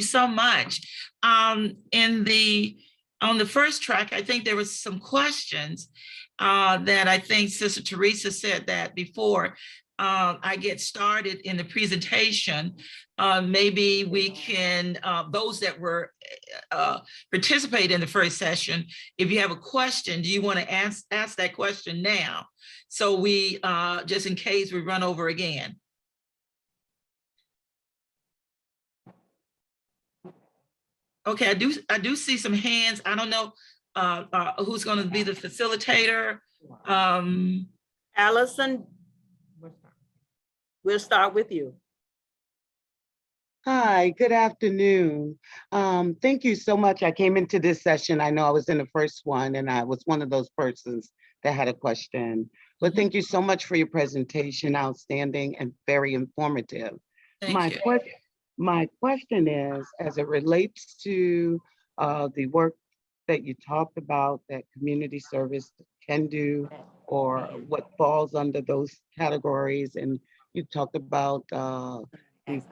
you so much. On the first track, I think there was some questions that I think Sister Teresa said that before I get started in the presentation, maybe we can, those that were participate in the first session, if you have a question, do you want to ask that question now? So we, just in case we run over again. Okay, I do see some hands. I don't know who's going to be the facilitator. Allison, we'll start with you. Hi, good afternoon. Thank you so much. I came into this session. I know I was in the first one and I was one of those persons that had a question. But thank you so much for your presentation. Outstanding and very informative. Thank you. My question is, as it relates to the work that you talked about that community service can do, or what falls under those categories, and you talked about the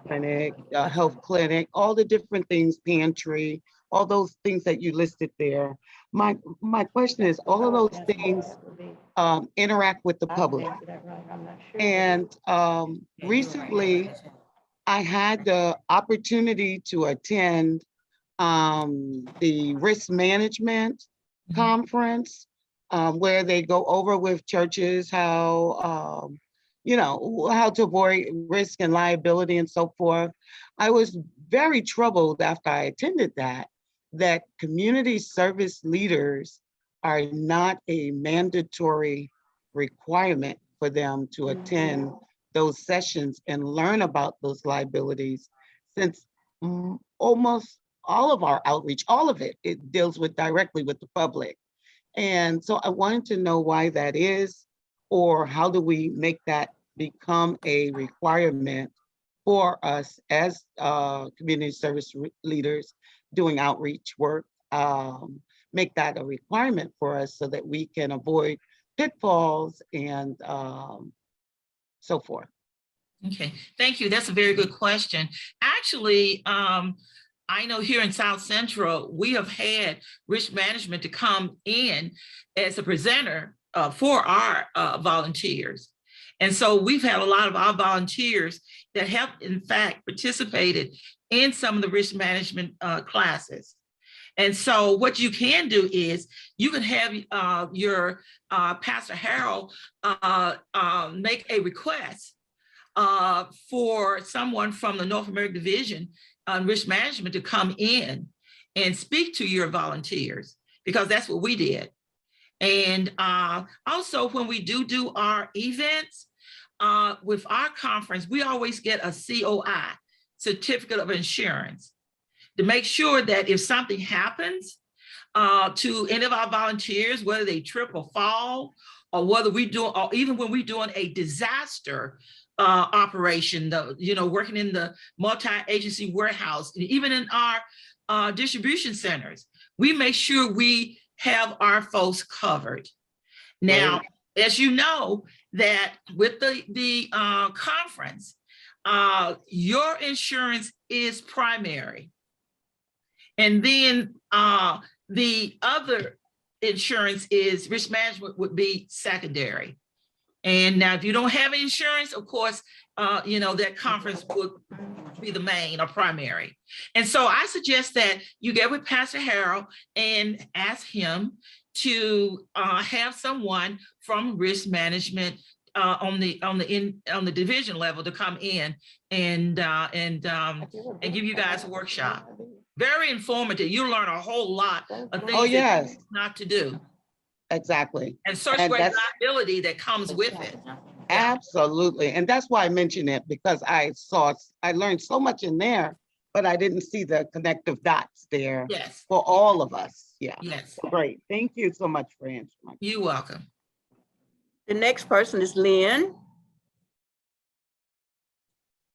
clinic, health clinic, all the different things, pantry, all those things that you listed there. My question is, all of those things interact with the public. And recently, I had the opportunity to attend the risk management conference, where they go over with churches how, how to avoid risk and liability and so forth. I was very troubled after I attended that community service leaders are not a mandatory requirement for them to attend those sessions and learn about those liabilities, since almost all of our outreach, all of it deals with directly with the public. And so I wanted to know why that is, or how do we make that become a requirement for us as community service leaders doing outreach work, make that a requirement for us so that we can avoid pitfalls and so forth. Okay, thank you. That's a very good question. Actually, I know here in South Central, we have had risk management to come in as a presenter for our volunteers. And so we've had a lot of our volunteers that have, in fact, participated in some of the risk management classes. And so what you can do is you can have your Pastor Harold make a request for someone from the North American Division on Risk Management to come in and speak to your volunteers, because that's what we did. And also when we do our events, with our conference, we always get a COI, Certificate of Insurance, to make sure that if something happens to any of our volunteers, whether they trip or fall, or whether we do, or even when we're doing a disaster operation, working in the multi-agency warehouse, and even in our distribution centers, we make sure we have our folks covered. Now, as you know, that with the conference, your insurance is primary. And then the other insurance is risk management would be secondary. And now if you don't have insurance, of course, that conference would be the main or primary. And so I suggest that you get with Pastor Harold and ask him to have someone from risk management on the division level to come in and give you guys a workshop. Very informative. You'll learn a whole lot of things that not to do. Exactly. And such great liability that comes with it. Absolutely. And that's why I mentioned it, because I learned so much in there, but I didn't see the connective dots there for all of us. Yeah. Yes. Great. Thank you so much for answering my question. You're welcome. The next person is Lynn.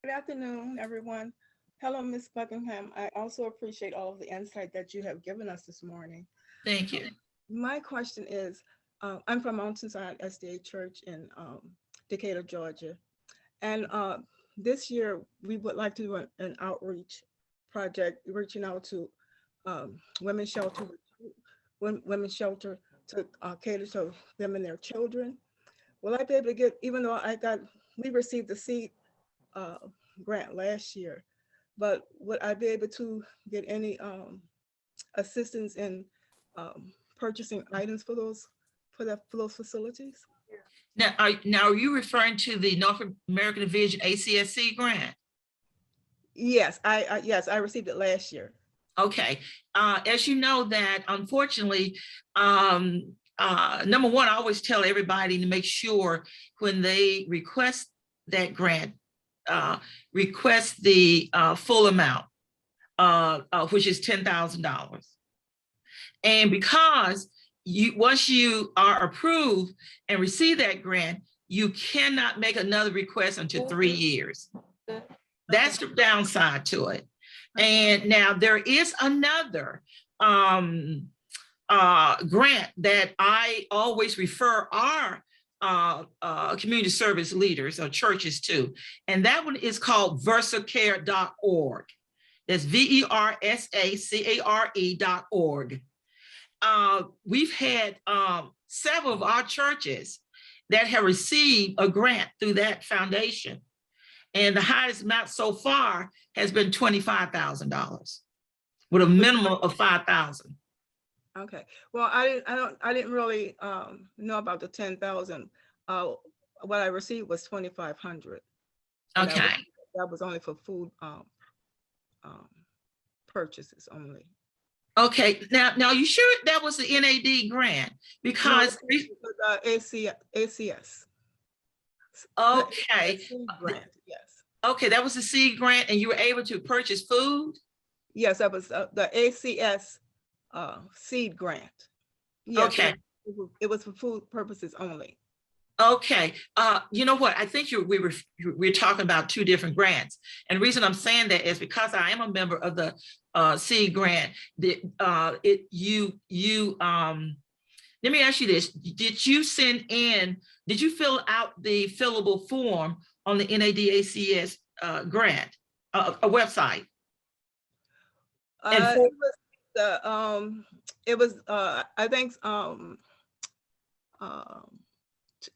Good afternoon, everyone. Hello, Ms. Buckingham. I also appreciate all of the insight that you have given us this morning. Thank you. My question is, I'm from Mountainside SDA Church in Decatur, Georgia. And this year, we would like to do an outreach project, reaching out to women's shelter, women's shelter to cater to them and their children. Will I be able to get, even though we received the seed grant last year, but would I be able to get any assistance in purchasing items for those facilities? Now, are you referring to the Norfolk American Division ACSC grant? Yes, I received it last year. Okay, as you know that unfortunately, number one, I always tell everybody to make sure when they request that grant, request the full amount, which is $10,000. And because once you are approved and receive that grant, you cannot make another request until 3 years. That's the downside to it. And now there is another grant that I always refer our community service leaders or churches to, and that one is called Versacare.org. That's Versacare.org. We've had several of our churches that have received a grant through that foundation. And the highest amount so far has been $25,000 with a minimum of $5,000. Okay. Well, I didn't really know about the 10,000. What I received was 2,500. Okay. That was only for food purchases only. Okay. Now you sure that was the NAD grant? Because No, ACS. okay. Grant, yes. Okay, that was the seed grant, and you were able to purchase food? Yes, that was the ACS seed grant. Yes, Okay. It was for food purposes only. Okay. You know what? I think we're talking about two different grants. And the reason I'm saying that is because I am a member of the seed grant. Let me ask you this. Did you fill out the fillable form on the NADACS grant, a website?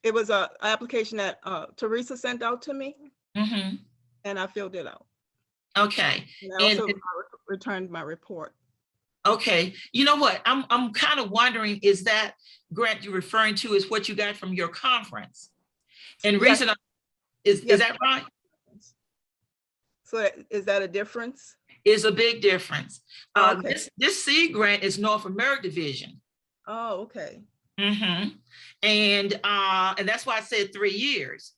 It was an application that Teresa sent out to me, Mm-hmm. and I filled it out. Okay. And I also returned my report. Okay. You know what? I'm kind of wondering, is that grant you're referring to is what you got from your conference? And Yes. reason is that right? So is that a difference? Is a big difference. Okay. This seed grant is North American Division. Oh, okay. Mm-hmm. And that's why I said 3 years.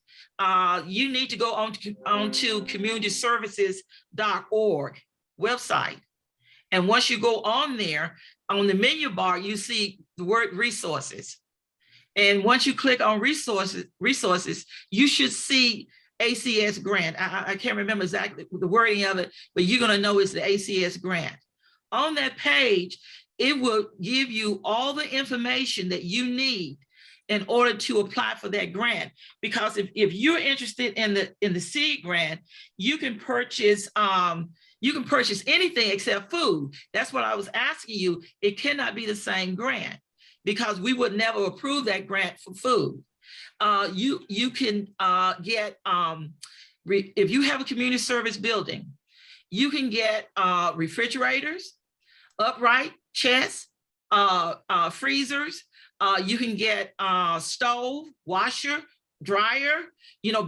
You need to go on to communityservices.org website. And once you go on there, on the menu bar, you see the word resources. And once you click on resources, you should see ACS grant. I can't remember exactly the wording of it, but you're going to know it's the ACS grant. On that page, it will give you all the information that you need in order to apply for that grant. Because if you're interested in the seed grant, you can purchase anything except food. That's what I was asking you. It cannot be the same grant because we would never approve that grant for food. You can get, if you have a community service building, you can get refrigerators, upright chests, freezers. You can get stove, washer, dryer,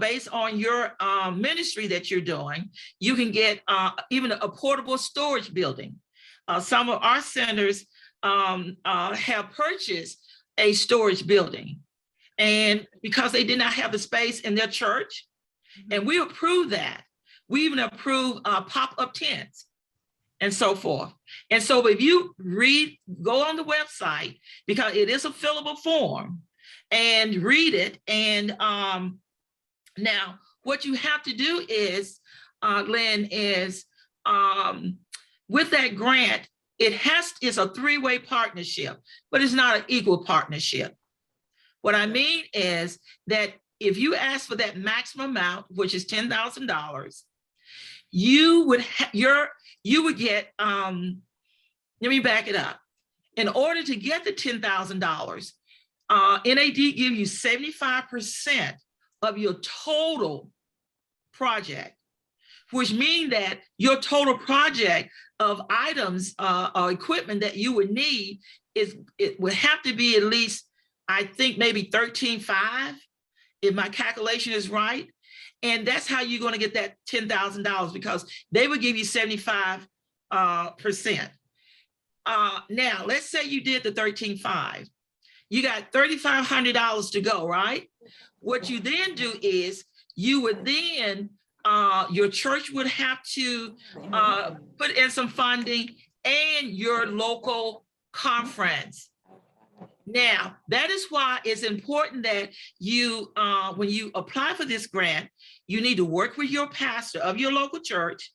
based on your ministry that you're doing. You can get even a portable storage building. Some of our centers have purchased a storage building, and because they did not have the space in their church, and we approve that. We even approve pop-up tents and so forth. And so if you go on the website, because it is a fillable form, and read it. And now what you have to do is, Glenn, is with that grant, it's a three-way partnership, but it's not an equal partnership. What I mean is that if you ask for that maximum amount, which is $10,000, you would get, let me back it up. In order to get the $10,000, NAD give you 75% of your total project, which means that your total project of items or equipment that you would need it would have to be at least, I think maybe 13.5, if my calculation is right. And that's how you're going to get that $10,000, because they would give you 75%. Now, let's say you did the 13.5. You got $3,500 to go, right? What you then do is you would then, your church would have to put in some funding, and your local conference. Now, that is why it's important that you, when you apply for this grant, you need to work with your pastor of your local church,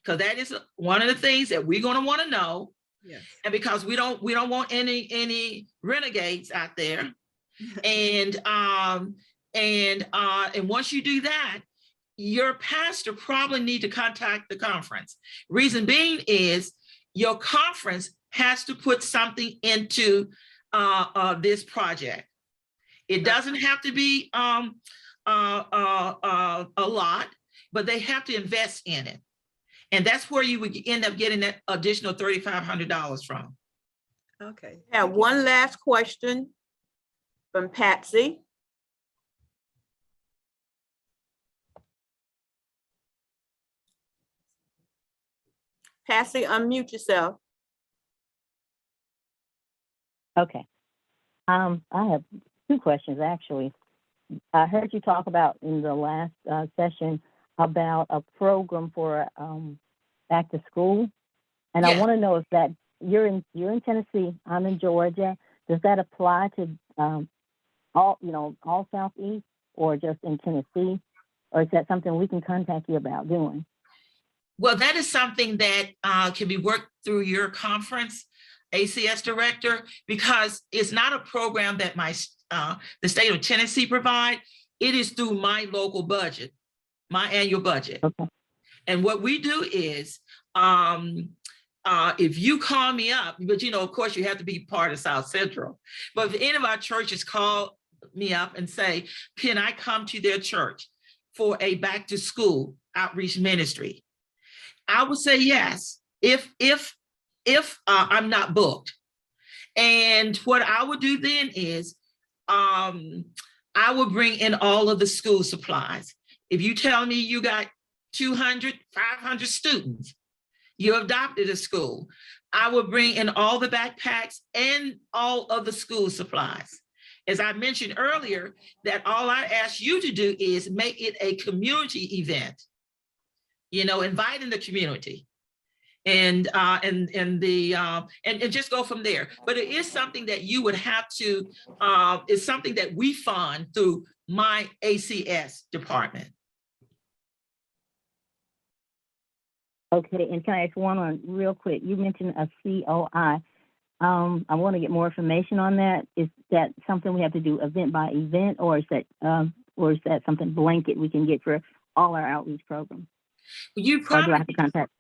because that is one of the things that we're going to want to know. Yes. And because we don't want any renegades out there. And once you do that, your pastor probably need to contact the conference. Reason being is your conference has to put something into this project. It doesn't have to be a lot, but they have to invest in it. And that's where you would end up getting that additional $3,500 from. Okay. I have one last question from Patsy. Patsy, unmute yourself. Okay. I have two questions, actually. I heard you talk about in the last session about a program for back to school. And Yeah. I want to know if that you're in Tennessee, I'm in Georgia. Does that apply to all Southeast, or just in Tennessee? Or is that something we can contact you about doing? Well, that is something that can be worked through your conference, ACS director, because it's not a program that the state of Tennessee provide. It is through my local budget, my annual budget. Okay. And what we do is, if you call me up, but of course you have to be part of South Central, but if any of our churches call me up and say, can I come to their church for a back to school outreach ministry? I would say yes, if I'm not booked. And what I would do then is, I would bring in all of the school supplies. If you tell me you got 200, 500 students, you adopted a school, I would bring in all the backpacks and all of the school supplies. As I mentioned earlier, that all I ask you to do is make it a community event, inviting the community. And just go from there. But it is something that you would have to, it's something that we fund through my ACS department. Okay, and can I ask one on real quick? You mentioned a COI. I want to get more information on that. Is that something we have to do event by event, or is that something blanket we can get for all our outreach programs? You Or do I probably, have to contact?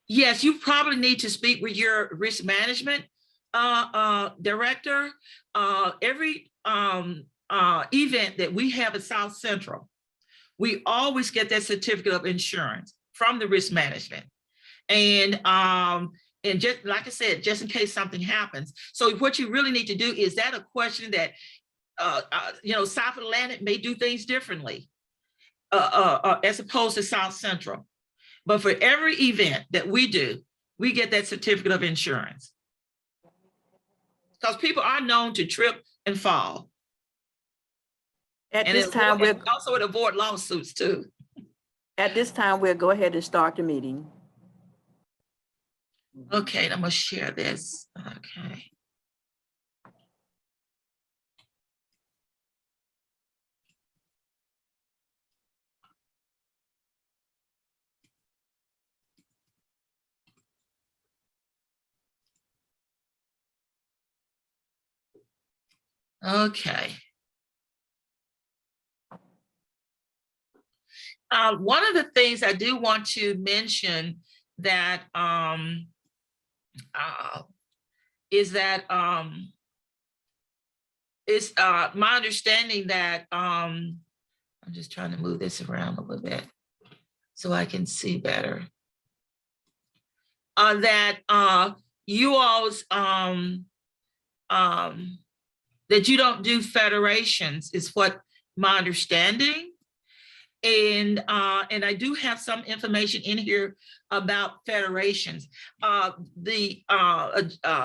yes, you probably need to speak with your risk management director. Every event that we have at South Central, we always get that certificate of insurance from the risk management. And just like I said, just in case something happens. So what you really need to do is that a question that, South Atlantic may do things differently as opposed to South Central. But for every event that we do, we get that certificate of insurance. Because people are known to trip and fall. At And this time, we'll also to avoid lawsuits too. go ahead and start the meeting. Okay, I'm gonna share this. Okay. Okay. One of the things I do want to mention that is that it's my understanding that I'm just trying to move this around a little bit so I can see better. That you all's that you don't do federations is what my understanding. And I do have some information in here about federations.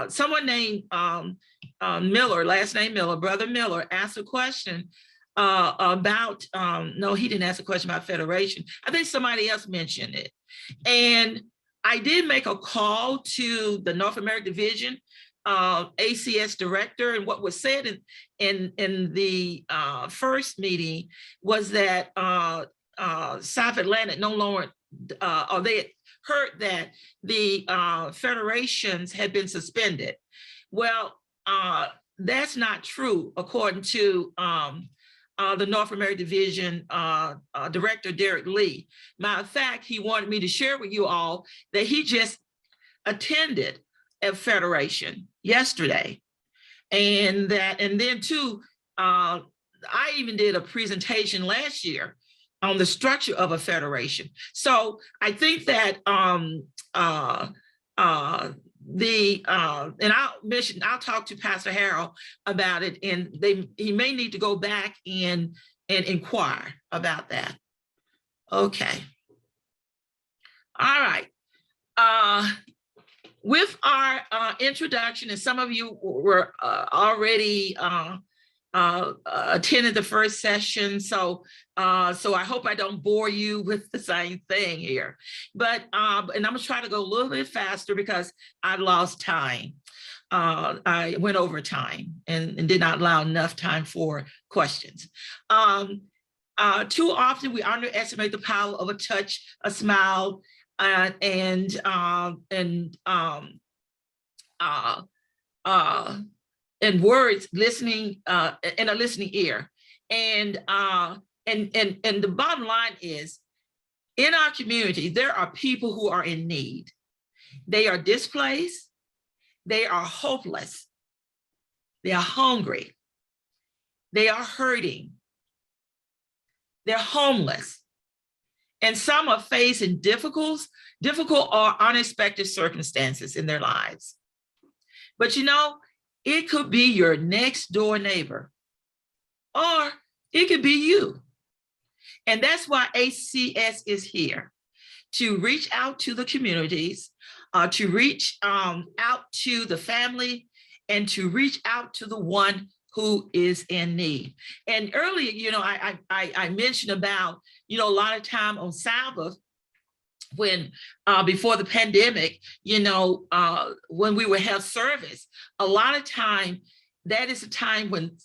Someone named Miller, last name Miller, Brother Miller, asked a question about, no, he didn't ask a question about federation. I think somebody else mentioned it. And I did make a call to the North American Division ACS director, and what was said in the first meeting was that South Atlantic no longer, or they had heard that the federations had been suspended. Well, that's not true, according to the North American Division Director Derek Lee. Matter of fact, he wanted me to share with you all that he just attended a federation yesterday, and then too, I even did a presentation last year on the structure of a federation. So I think that and I'll talk to Pastor Harold about it, and he may need to go back and inquire about that. Okay. All right. With our introduction, and some of you were already attended the first session, so I hope I don't bore you with the same thing here. But and I'm gonna try to go a little bit faster because I lost time. I went over time and did not allow enough time for questions. Too often we underestimate the power of a touch, a smile, and words, listening, and a listening ear. And the bottom line is, in our community, there are people who are in need. They are displaced, they are hopeless, they are hungry, they are hurting, they're homeless, and some are facing difficult or unexpected circumstances in their lives. But you know, it could be your next door neighbor, or it could be you. And that's why ACS is here, to reach out to the communities, to reach out to the family, and to reach out to the one who is in need. And earlier, you know, I mentioned about, you know, a lot of time on Sabbath, when before the pandemic, you know, when we would have service, a lot of time, that is a time when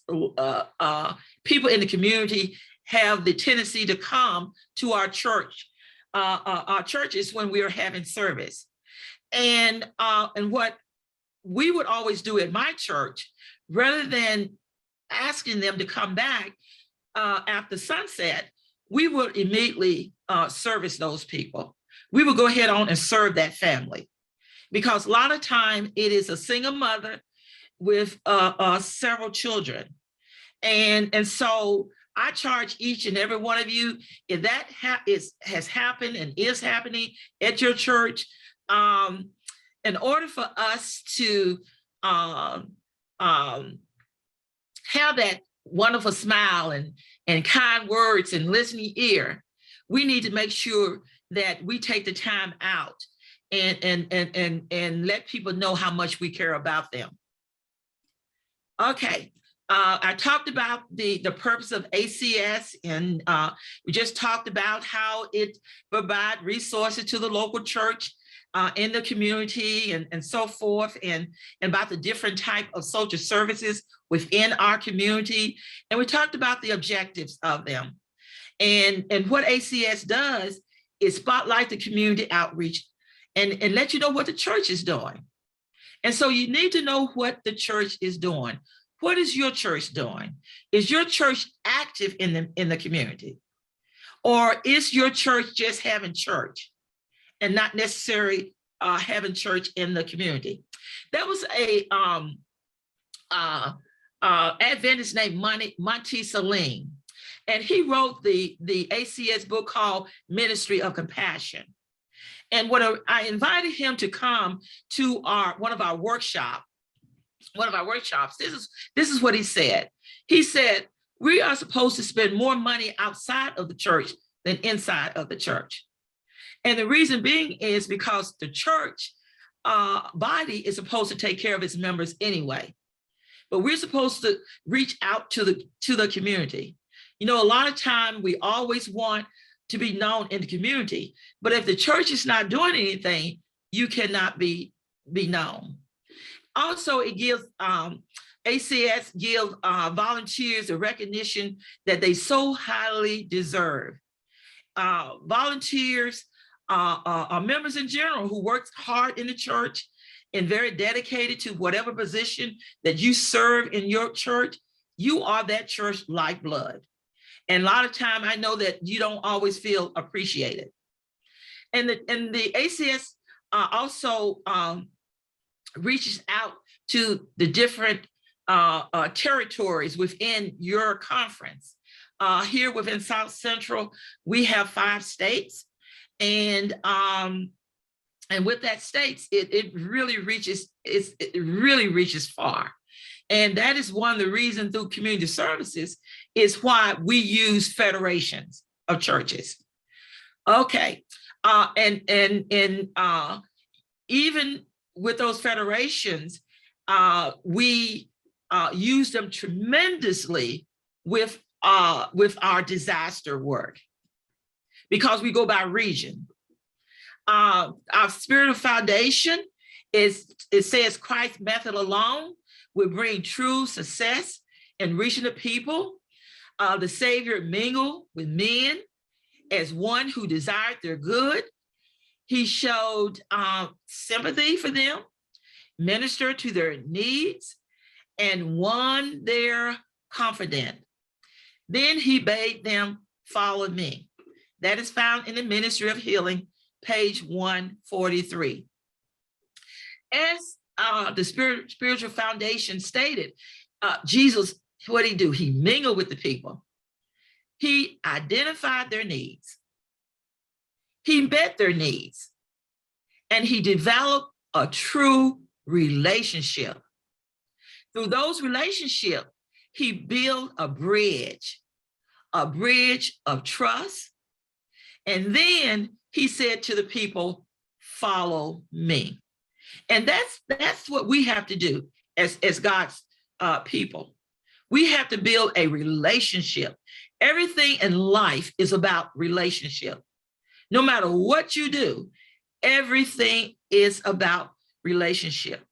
people in the community have the tendency to come to our church, our churches, when we are having service. And what we would always do at my church, rather than asking them to come back after sunset, we would immediately service those people. We would go ahead on and serve that family, because a lot of time it is a single mother with several children. And so I charge each and every one of you, if that has happened and is happening at your church, in order for us to have that wonderful smile and kind words and listening ear, we need to make sure that we take the time out and let people know how much we care about them. Okay, I talked about the purpose of ACS, and we just talked about how it provides resources to the local church in the community and so forth, and about the different type of social services within our community. And we talked about the objectives of them. And what ACS does is spotlight the community outreach and let you know what the church is doing. And so you need to know what the church is doing. What is your church doing? Is your church active in the community? Or is your church just having church and not necessarily having church in the community? There was a Adventist named Monty Saline, and he wrote the ACS book called Ministry of Compassion. And when I invited him to come to one of our workshops, this is what he said. He said, we are supposed to spend more money outside of the church than inside of the church. And the reason being is because the church body is supposed to take care of its members anyway. But we're supposed to reach out to the community. You know, a lot of time we always want to be known in the community, but if the church is not doing anything, you cannot be known. Also, it gives ACS gives volunteers the recognition that they so highly deserve. Volunteers are members in general who work hard in the church and very dedicated to whatever position that you serve in your church. You are that church lifeblood. And a lot of time I know that you don't always feel appreciated. And the ACS also reaches out to the different territories within your conference. Here within South Central, we have 5 states. And with that states, it really reaches far. And that is one of the reasons through community services is why we use federations of churches. Okay, and even with those federations, we use them tremendously with our disaster work because we go by region. Our spiritual foundation it says Christ's method alone will bring true success in reaching the people. The Savior mingled with men as one who desired their good. He showed sympathy for them, ministered to their needs, and won their confidence. Then he bade them follow me. That is found in the Ministry of Healing, page 143. As the spiritual foundation stated, Jesus, what did he do? He mingled with the people. He identified their needs. He met their needs. And he developed a true relationship. Through those relationships, he built a bridge of trust. And then he said to the people, follow me. And that's what we have to do as God's people. We have to build a relationship. Everything in life is about relationship. No matter what you do, everything is about relationships.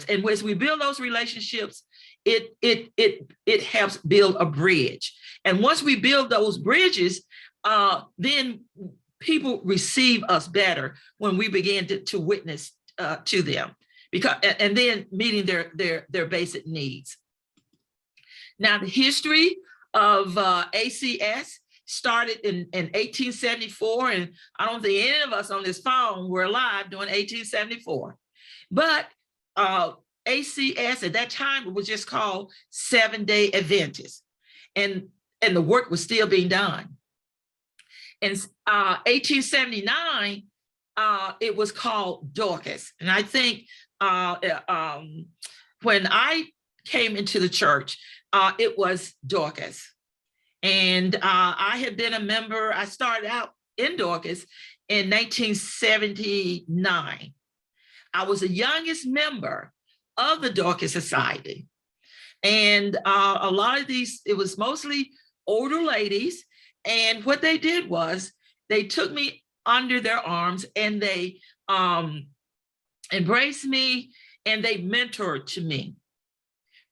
And as we build those relationships, it helps build a bridge. And once we build those bridges, then people receive us better when we begin to witness to them, and then meeting their basic needs. Now, the history of ACS started in 1874, and I don't think any of us on this phone were alive during 1874. But ACS at that time, it was just called Seventh-day Adventist, and the work was still being done. In 1879, it was called Dorcas. And I think when I came into the church, it was Dorcas. And I had been a member, I started out in Dorcas in 1979. I was the youngest member of the Dorcas Society. And a lot of these, it was mostly older ladies. And what they did was they took me under their arms and they embraced me and they mentored to me.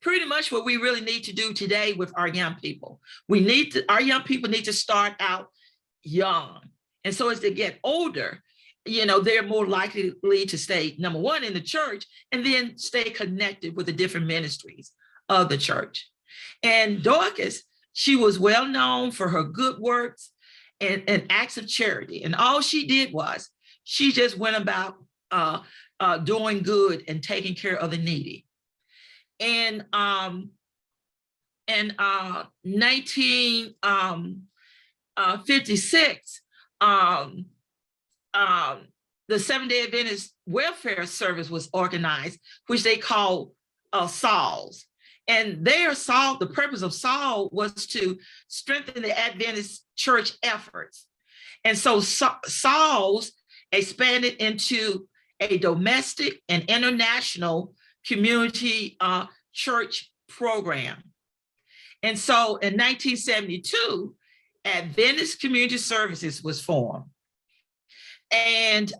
Pretty much what we really need to do today with our young people. Our young people need to start out young. And so as they get older, they're more likely to stay, number one, in the church, and then stay connected with the different ministries of the church. And Dorcas She was well known for her good works and acts of charity. And all she did was she just went about doing good and taking care of the needy. And in 1956, the Seventh-day Adventist Welfare Service was organized, which they called SAWS. And the purpose of SAWS was to strengthen the Adventist church efforts. And so SAWS expanded into a domestic and international community church program. And so in 1972, Adventist Community Services was formed. And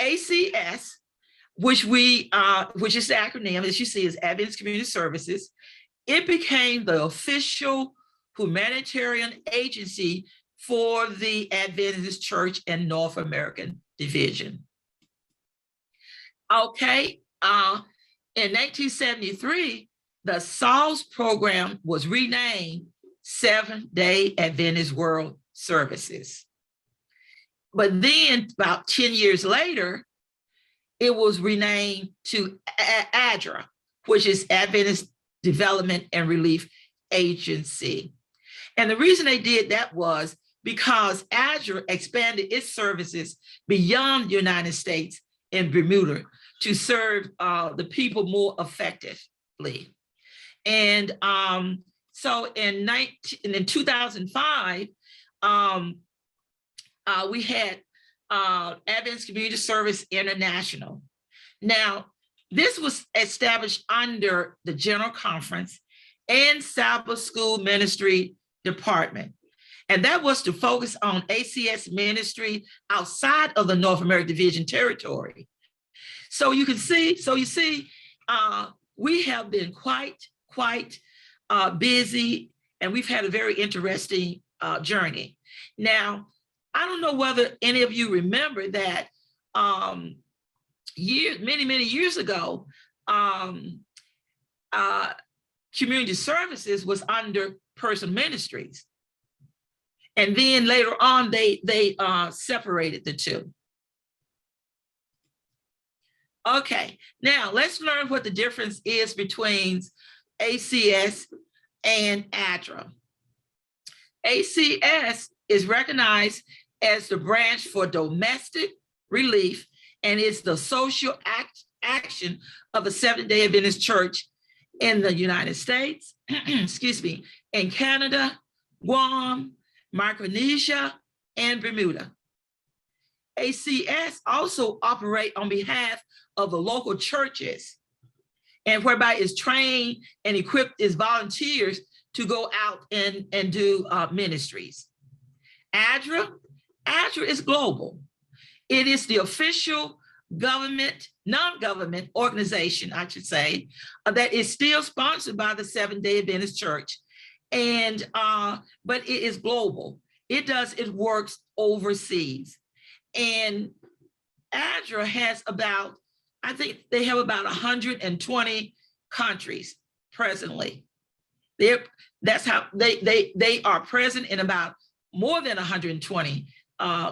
ACS, which is the acronym, as you see, is Adventist Community Services, it became the official humanitarian agency for the Adventist Church and North American Division. Okay, in 1973, the SAWS program was renamed Seventh-day Adventist World Services. But then about 10 years later, it was renamed to ADRA, which is Adventist Development and Relief Agency. And the reason they did that was because ADRA expanded its services beyond the United States and Bermuda to serve the people more effectively. And so in 2005, we had Adventist Community Service International. Now, this was established under the General Conference and Sabbath School Ministry Department. And that was to focus on ACS ministry outside of the North American Division territory. So you see, we have been quite busy, and we've had a very interesting journey. Now, I don't know whether any of you remember that many years ago, community services was under personal ministries. And then later on, they separated the two. Okay, now let's learn what the difference is between ACS and ADRA. ACS is recognized as the branch for domestic relief and is the social action of the Seventh-day Adventist Church in the United States, excuse me, in Canada, Guam, Micronesia, and Bermuda. ACS also operate on behalf of the local churches, and whereby it's trained and equipped its volunteers to go out and do ministries. ADRA is global. It is the official non-government organization, I should say, that is still sponsored by the Seventh-day Adventist Church. And but it is global. It works overseas. And ADRA has about, I think they have about 120 countries presently. That's how they are present in about more than 120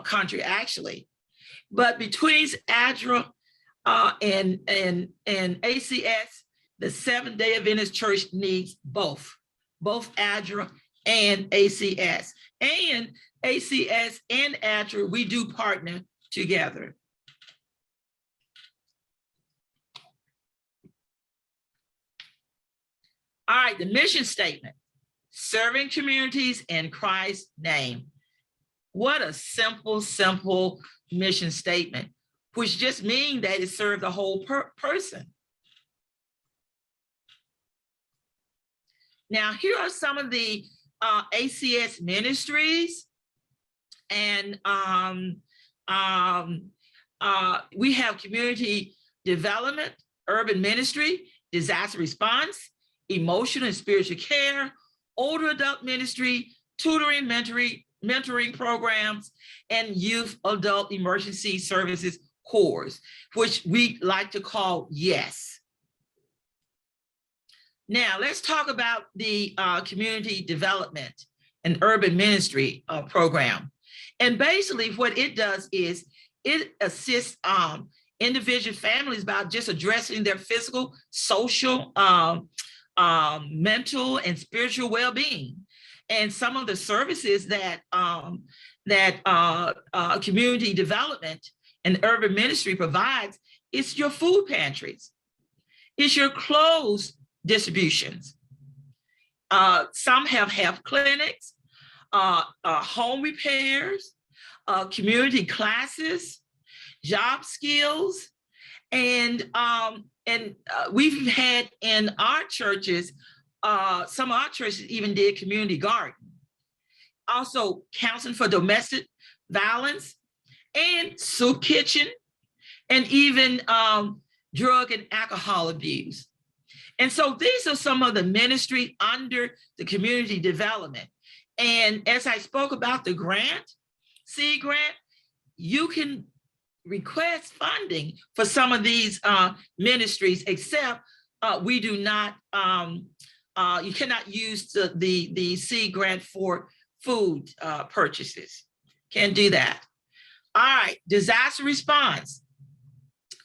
countries actually. But between ADRA and ACS, the Seventh-day Adventist Church needs both ADRA and ACS. And ACS and ADRA, we do partner together. All right, the mission statement: serving communities in Christ's name. What a simple mission statement, which just means that it serves the whole person. Now, here are some of the ACS ministries. And we have community development, urban ministry, disaster response, emotional and spiritual care, older adult ministry, tutoring, mentoring programs, and youth adult emergency services corps, which we like to call YES. Now, let's talk about the community development and urban ministry program. And basically what it does is it assists individual families by just addressing their physical, social, mental, and spiritual well-being. And some of the services that community development and urban ministry provides is your food pantries, it's your clothes distributions. Some have health clinics, home repairs, community classes, job skills, and we've had in our churches, some of our churches even did community garden. Also counseling for domestic violence and soup kitchen, and even drug and alcohol abuse. And so these are some of the ministry under the community development. And as I spoke about the grant, seed grant, you can request funding for some of these ministries, except we do not, you cannot use the seed grant for food purchases. Can't do that. All right, disaster response.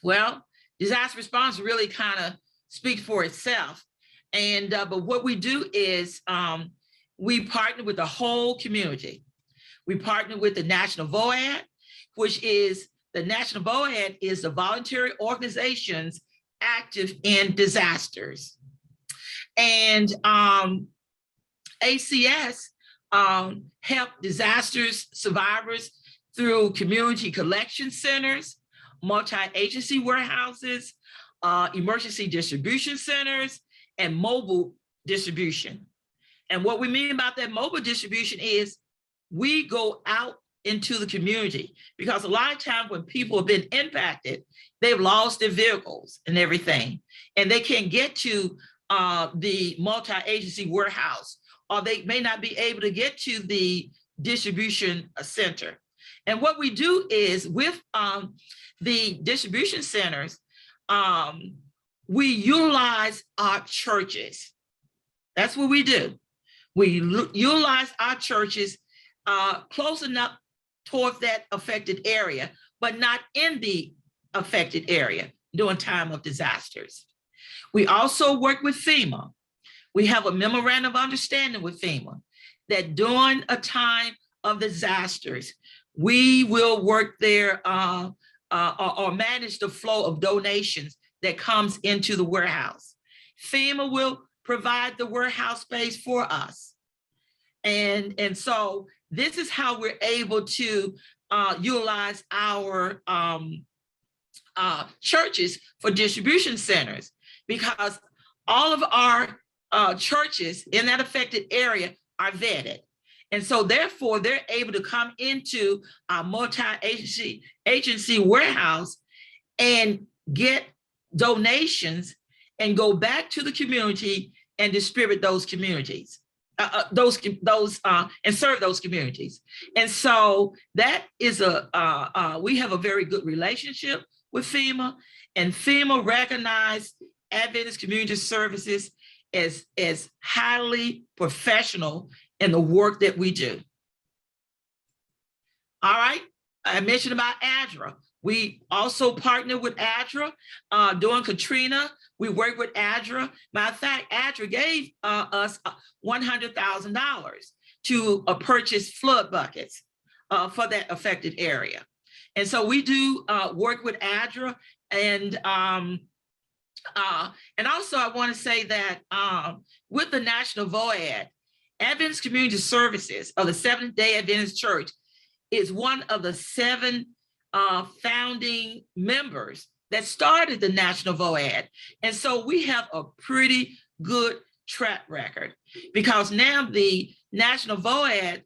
Well, disaster response really kind of speaks for itself. And but what we do is we partner with the whole community. We partner with the National VOAD, which is the National VOAD is the voluntary organizations active in disasters. And ACS help disasters survivors through community collection centers, multi-agency warehouses, emergency distribution centers, and mobile distribution. And what we mean about that mobile distribution is we go out into the community, because a lot of times when people have been impacted, they've lost their vehicles and everything, and they can't get to the multi-agency warehouse, or they may not be able to get to the distribution center. And what we do is with the distribution centers, we utilize our churches. That's what we do. We utilize our churches close enough towards that affected area, but not in the affected area during time of disasters. We also work with FEMA. We have a memorandum of understanding with FEMA that during a time of disasters, we will work there or manage the flow of donations that comes into the warehouse. FEMA will provide the warehouse space for us. And so this is how we're able to utilize our churches for distribution centers, because all of our churches in that affected area are vetted. And so therefore, they're able to come into our multi-agency warehouse and get donations and go back to the community and distribute those communities, and serve those communities. And so that is we have a very good relationship with FEMA, and FEMA recognized Adventist Community Services as highly professional in the work that we do. All right, I mentioned about Adra. We also partner with Adra during Katrina. We work with Adra. Matter of fact, Adra gave us $100,000 to purchase flood buckets for that affected area. And so we do work with Adra. And also I want to say that with the National VOAD, Adventist Community Services of the Seventh-day Adventist Church is one of the 7 founding members that started the National VOAD. And so we have a pretty good track record, because now the National VOAD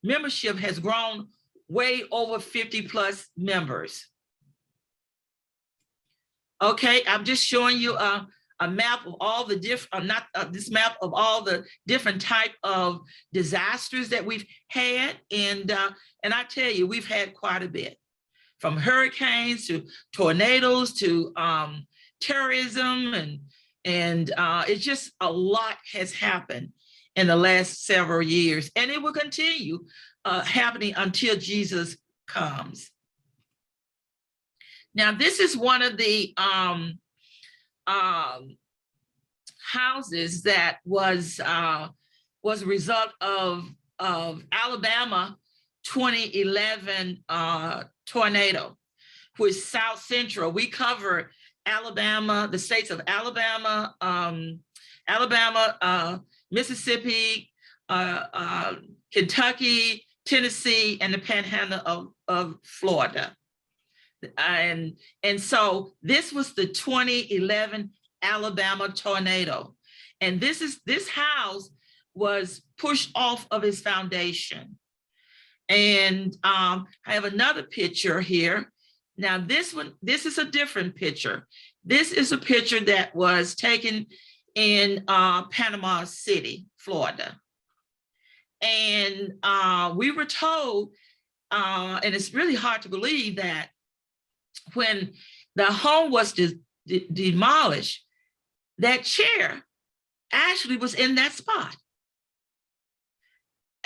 membership has grown way over 50 plus members. Okay, I'm just showing you a map of all the different, this map of all the different type of disasters that we've had. And I tell you, we've had quite a bit, from hurricanes to tornadoes to terrorism it's just a lot has happened in the last several years, and it will continue happening until Jesus comes. Now, this is one of the houses that was a result of Alabama 2011 tornado, which South Central. We cover Alabama, the states of Alabama, Mississippi, Kentucky, Tennessee, and the Panhandle of Florida. And so this was the 2011 Alabama tornado. And this house was pushed off of its foundation. And I have another picture here. Now this is a different picture. This is a picture that was taken in Panama City, Florida. And we were told, and it's really hard to believe, that when the home was demolished, that chair actually was in that spot.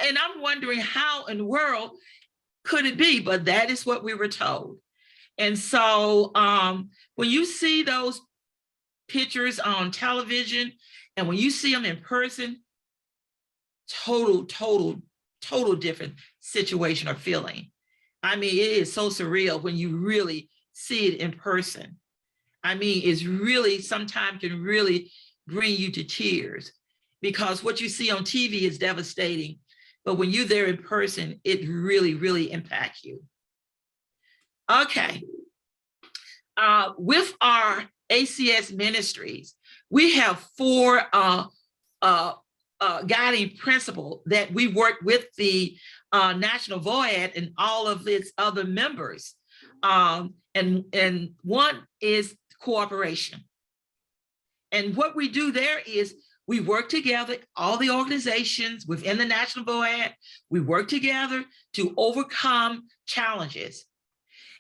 And I'm wondering how in the world could it be, but that is what we were told. And so when you see those pictures on television and when you see them in person, total different situation or feeling. I mean, it is so surreal when you really see it in person. I mean, it's really sometimes can really bring you to tears, because what you see on TV is devastating, but when you're there in person, it really impacts you. Okay. With our ACS ministries, we have 4 guiding principles that we work with the National Void and all of its other members. And one is cooperation. And what we do there is we work together, all the organizations within the National Void, we work together to overcome challenges.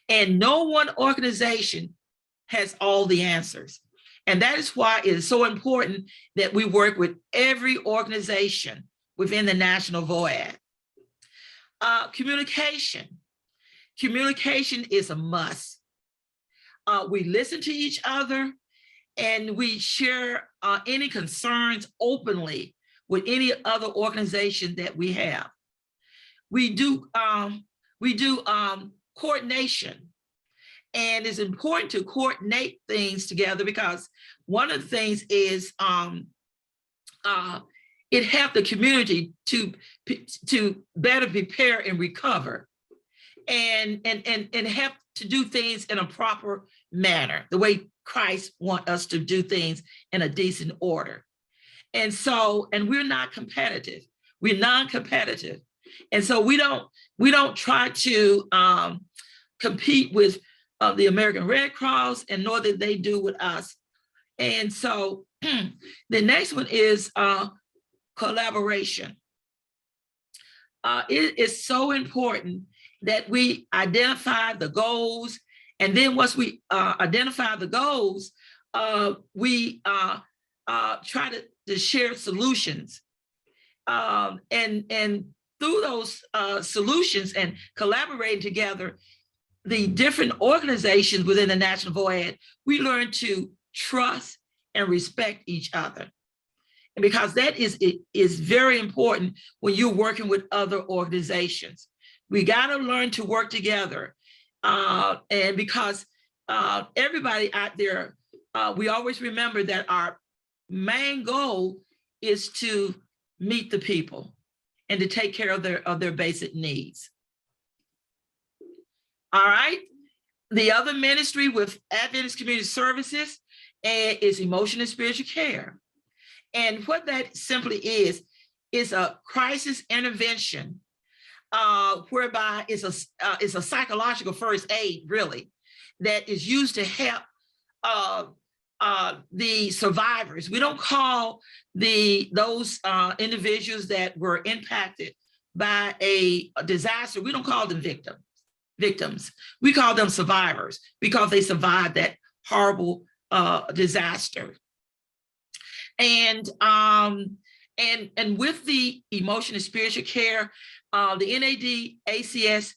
And no one organization has all the answers. And that is why it is so important that we work with every organization within the National Void. Communication. Communication is a must. We listen to each other and we share any concerns openly with any other organization that we have. We do coordination. And it's important to coordinate things together, because one of the things is it helps the community to better prepare and recover, and help to do things in a proper manner, the way Christ wants us to do things in a decent order. And so, and we're not competitive. We're non-competitive. And so we don't try to compete with the American Red Cross, and nor did they do with us. And so the next one is collaboration. It is so important that we identify the goals, and then once we identify the goals, we try to share solutions. And through those solutions and collaborating together, the different organizations within the National Void, we learn to trust and respect each other. And because that is very important when you're working with other organizations. We got to learn to work together. And because everybody out there, we always remember that our main goal is to meet the people and to take care of their basic needs. All right. The other ministry with Adventist Community Services is emotional and spiritual care. And what that simply is a crisis intervention, whereby it's a psychological first aid, really, that is used to help the survivors. We don't call those individuals that were impacted by a disaster, we don't call them victims. We call them survivors, because they survived that horrible disaster. And with the emotion and spiritual care, the NAD ACS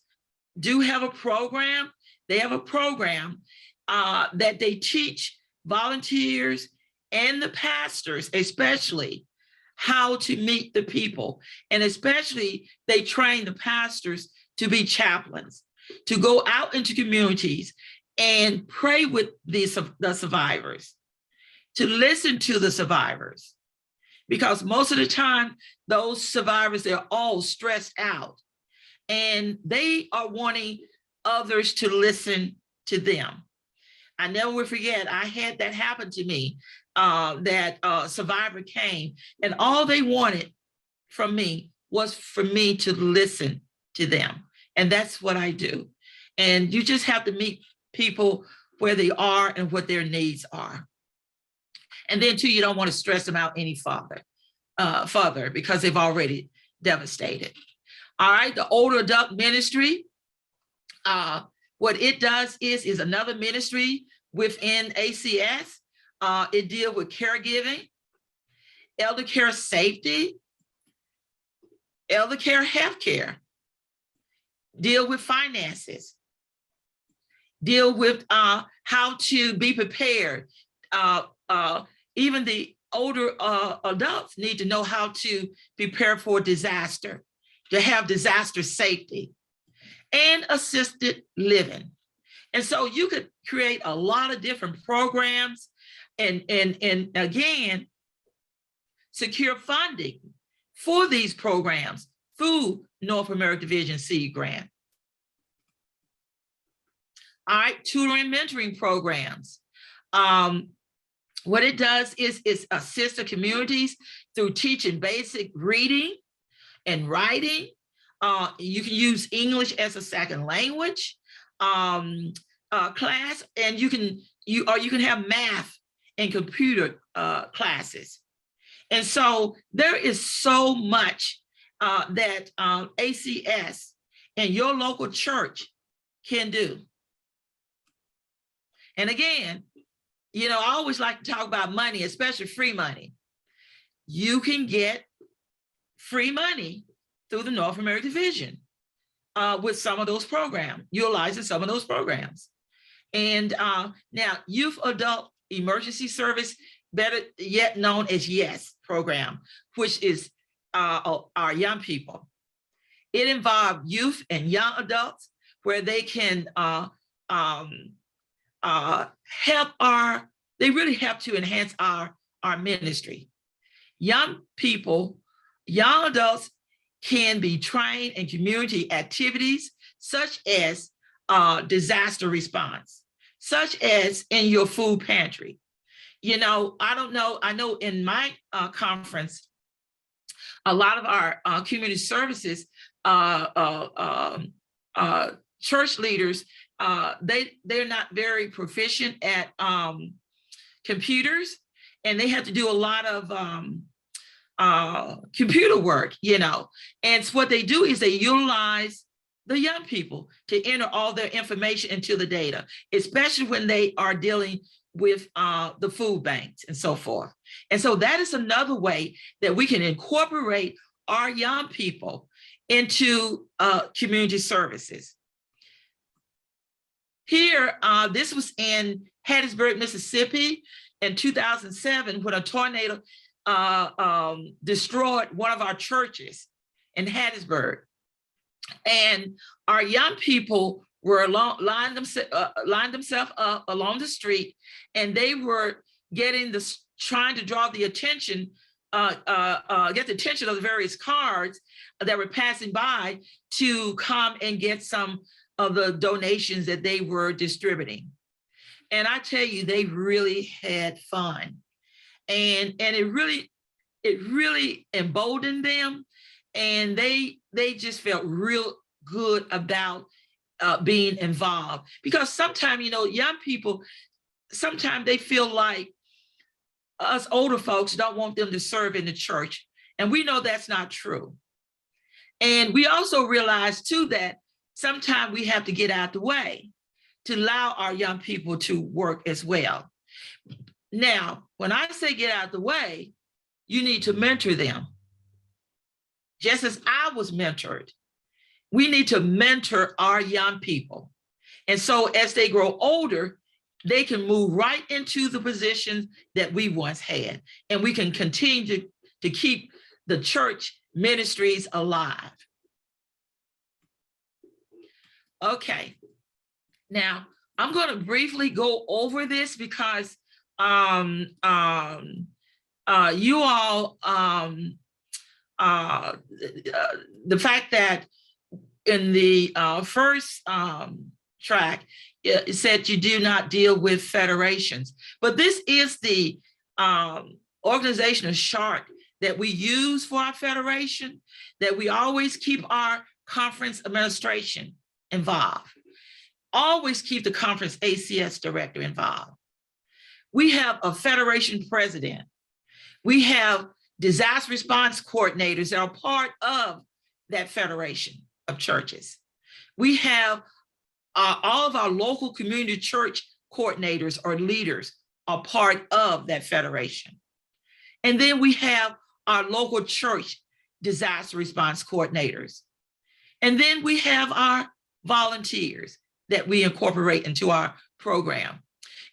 do have a program. They have a program that they teach volunteers and the pastors, especially, how to meet the people. And especially, they train the pastors to be chaplains, to go out into communities and pray with the survivors, to listen to the survivors. Because most of the time, those survivors, they're all stressed out and they are wanting others to listen to them. I never will forget, I had that happen to me, that survivor came and all they wanted from me was for me to listen to them. And that's what I do. And you just have to meet people where they are and what their needs are. And then too, you don't want to stress them out any further because they've already devastated. All right, the older adult ministry, what it does is another ministry within ACS. It deals with caregiving, elder care safety, elder care healthcare, deal with finances, deal with how to be prepared. Even the older adults need to know how to prepare for disaster, to have disaster safety, and assisted living. And so you could create a lot of different programs and again, secure funding for these programs through North American Division Seed Grant. All right, tutoring and mentoring programs. What it does is assist the communities through teaching basic reading and writing. You can use English as a second language class, and you can have math and computer classes. And so there is so much that ACS and your local church can do. And again, you know, I always like to talk about money, especially free money. You can get free money through the North American Division with some of those programs, utilizing some of those programs. And now, Youth Adult Emergency Service, better yet known as YES program, which is our young people. It involves youth and young adults where they can they really help to enhance our ministry. Young people, young adults can be trained in community activities such as disaster response, such as in your food pantry. You know, I don't know, I know in my conference, a lot of our community services church leaders, they're not very proficient at computers, and they have to do a lot of computer work, you know. And so what they do is they utilize the young people to enter all their information into the data, especially when they are dealing with the food banks and so forth. And so that is another way that we can incorporate our young people into community services. Here, this was in Hattiesburg, Mississippi in 2007 when a tornado destroyed one of our churches in Hattiesburg. And our young people were lined themselves up along the street, and they were trying to draw the attention, get the attention of the various cars that were passing by to come and get some of the donations that they were distributing. And I tell you, they really had fun. And it really emboldened them. And they just felt real good about being involved. Because sometimes, you know, young people, sometimes they feel like us older folks don't want them to serve in the church. And we know that's not true. And we also realize too that sometimes we have to get out the way to allow our young people to work as well. Now, when I say get out of the way, you need to mentor them. Just as I was mentored, we need to mentor our young people. And so as they grow older, they can move right into the positions that we once had. And we can continue to keep the church ministries alive. Okay. Now, I'm going to briefly go over this because you all, the fact that in the first track, it said you do not deal with federations, but this is the organizational chart that we use for our federation, that we always keep our conference administration involved. Always keep the conference ACS director involved. We have a federation president. We have disaster response coordinators that are part of that federation of churches. We have all of our local community church coordinators or leaders are part of that federation. And then we have our local church disaster response coordinators. And then we have our volunteers that we incorporate into our program.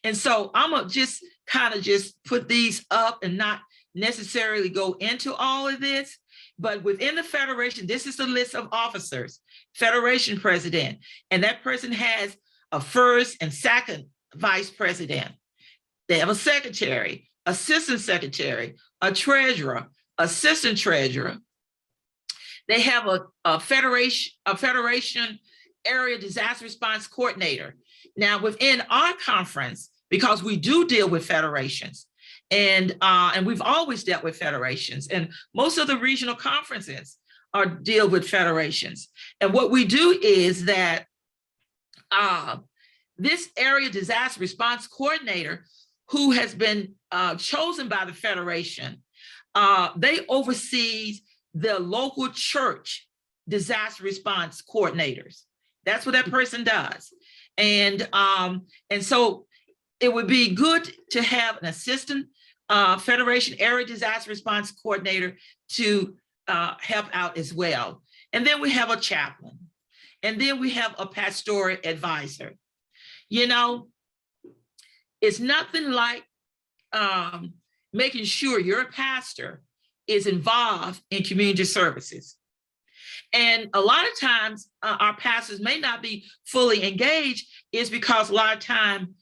And so I'm gonna just kind of just put these up and not necessarily go into all of this, but within the federation, this is the list of officers, federation president, and that person has a first and second vice president. They have a secretary, assistant secretary, a treasurer, assistant treasurer. They have a federation area disaster response coordinator. Now within our conference, because we do deal with federations, and we've always dealt with federations, and most of the regional conferences deal with federations. And what we do is that this area disaster response coordinator, who has been chosen by the federation, they oversee the local church disaster response coordinators. That's what that person does. And so it would be good to have an assistant federation area disaster response coordinator to help out as well. And then we have a chaplain. And then we have a pastoral advisor. You know, it's nothing like making sure your pastor is involved in community services. And a lot of times our pastors may not be fully engaged is because a lot of time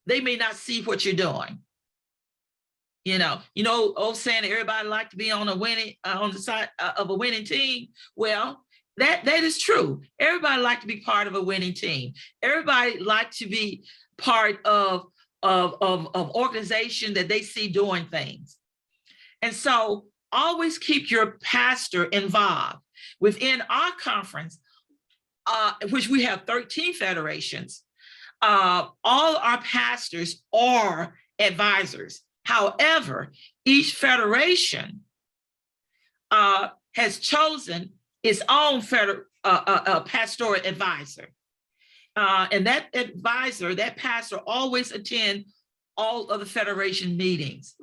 they may not see what you're doing. You know, old saying everybody like to be on the side of a winning team. Well, that is true. Everybody like to be part of a winning team. Everybody like to be part of organization that they see doing things. And so always keep your pastor involved. Within our conference, which we have 13 federations, all our pastors are advisors. However, each federation has chosen its own pastoral advisor. And that advisor, that pastor, always attend all of the federation meetings.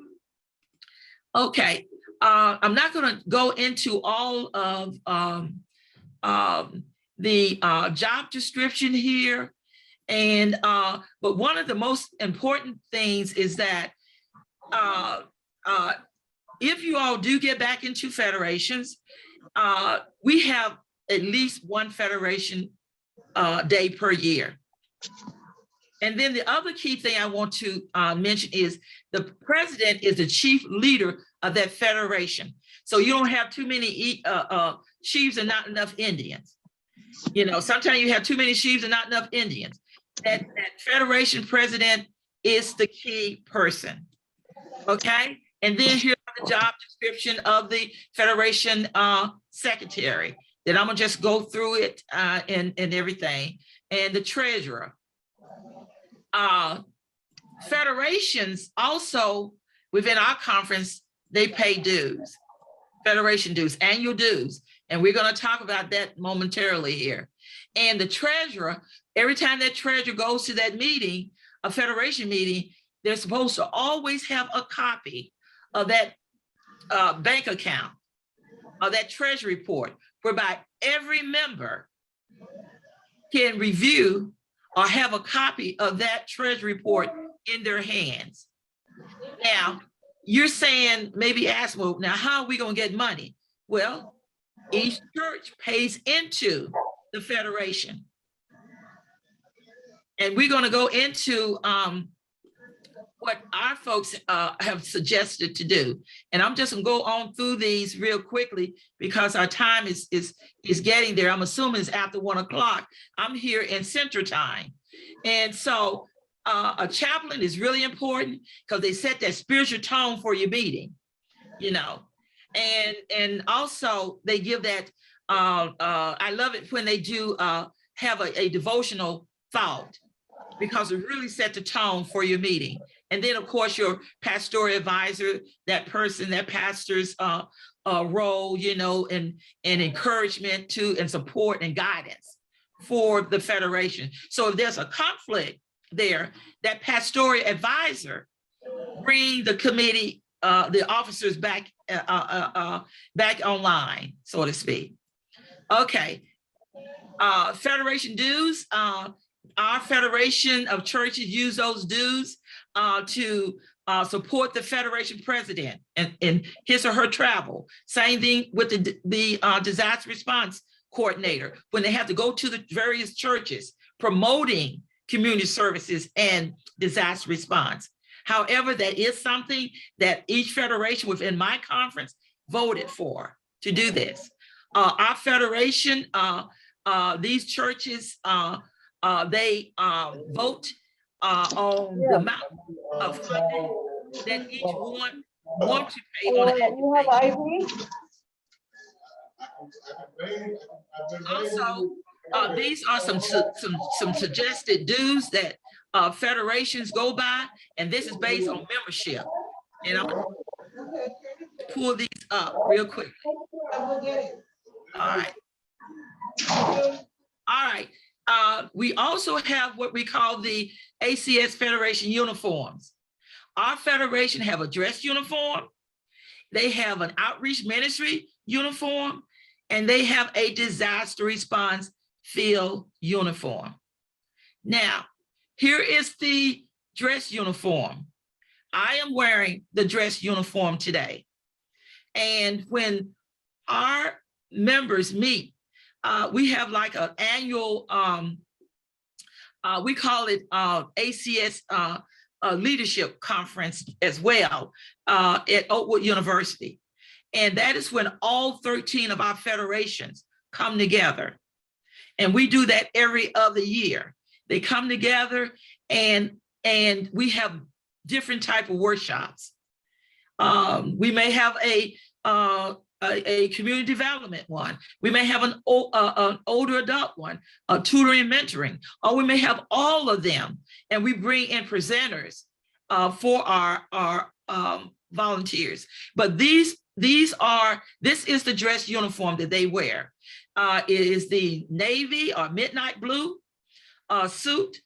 Okay, I'm not going to go into all of the job description here, and but one of the most important things is that if you all do get back into federations, we have at least one federation day per year. And then the other key thing I want to mention is the president is the chief leader of that federation. So you don't have too many chiefs and not enough Indians. You know, sometimes you have too many chiefs and not enough Indians. That federation president is the key person. Okay, and then here's the job description of the federation secretary. Then I'm gonna just go through it and everything. And the treasurer. Federations also within our conference, they pay dues, federation dues, annual dues. And we're going to talk about that momentarily here. And the treasurer, every time that treasurer goes to that meeting, a federation meeting, they're supposed to always have a copy of that bank account, of that treasury report, whereby every member can review or have a copy of that treasury report in their hands. Now, you're saying, maybe ask, well, now how are we going to get money? Well, each church pays into the Federation. And we're going to go into what our folks have suggested to do. And I'm just gonna go on through these real quickly because our time is getting there. I'm assuming it's after 1 o'clock. I'm here in Central Time. And so a chaplain is really important because they set that spiritual tone for your meeting, you know. And also they give that, I love it when they do have a devotional thought, because it really set the tone for your meeting. And then, of course, your pastoral advisor, that person, that pastor's role, you know, and encouragement to and support and guidance for the Federation. So if there's a conflict there, that pastoral advisor bring the committee, the officers back online, so to speak. Okay, Federation dues. Our Federation of churches use those dues to support the Federation president and his or her travel. Same thing with the disaster response coordinator when they have to go to the various churches promoting community services and disaster response. However, that is something that each Federation within my conference voted for to do this. Our Federation, these churches, they vote on the amount of funding that each one want to pay on an annual basis. Also, these are some suggested dues that federations go by, and this is based on membership. And I'm gonna pull these up real quickly. All right. All right. We also have what we call the Acs Federation Uniforms. Our Federation have a dress uniform, they have an outreach ministry uniform, and they have a disaster response field uniform. Now, here is the dress uniform. I am wearing the dress uniform today. And when our members meet, we have like an annual, we call it ACS Leadership Conference as well at Oakwood University. And that is when all 13 of our federations come together. And we do that every other year. They come together and we have different type of workshops. We may have a community development one. We may have an older adult one, a tutoring and mentoring, or we may have all of them. And we bring in presenters for our volunteers. But this is the dress uniform that they wear. It is the navy or midnight blue suit,